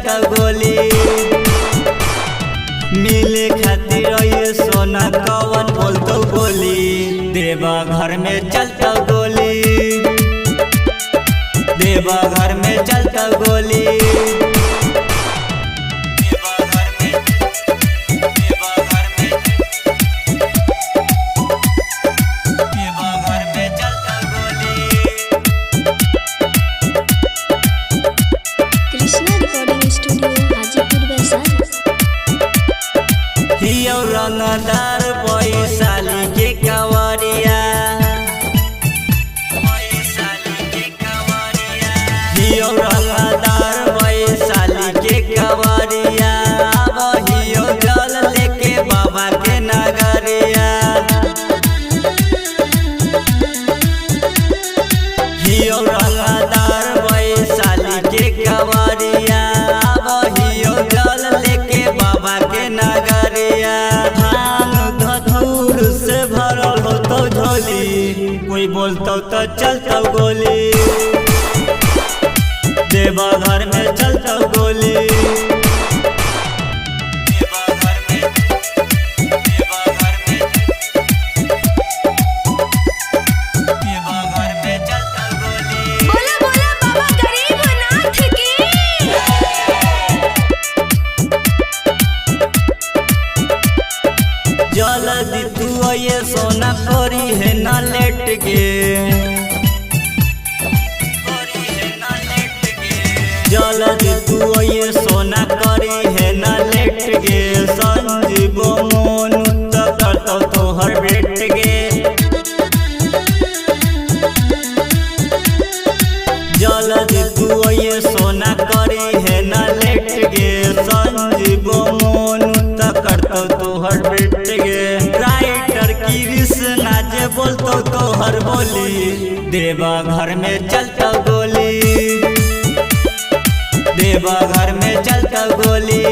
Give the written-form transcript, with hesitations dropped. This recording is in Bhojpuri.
चलता गोली। मिले खातिर ये सोना कवन बोलतो बोली, देवा घर में चलता गोली, देवा घर में चलता गोली। रंगदार वैशाली के कंवरिया, हियो रंगदार वैशाली के कंवरिया, हियो जल लेके बाबा के नगरिया। हियो रंगदार वैशाली के कंवरिया, हियो जल लेके बाबा के नगरिया। कोई बोलता तो चलता गोली, देवा घर में चलता गोली। बोला बोला बाबा गरीबनाथ की। जल्दी तू ये सोना करी है ना लेट के, जल्दी तू ये सोना करी है ना लेट के। संजीव मोनू तो करतो तोहर बेट के, जल्दी तू ये सोना करी है ना लेट के। संजीव मोनू तो करतो तोहर बेट के। राइटर कृष्णा जे बोलतो तोहर बोली, देवा घर में चलता गोली, देवा घर में चलता गोली।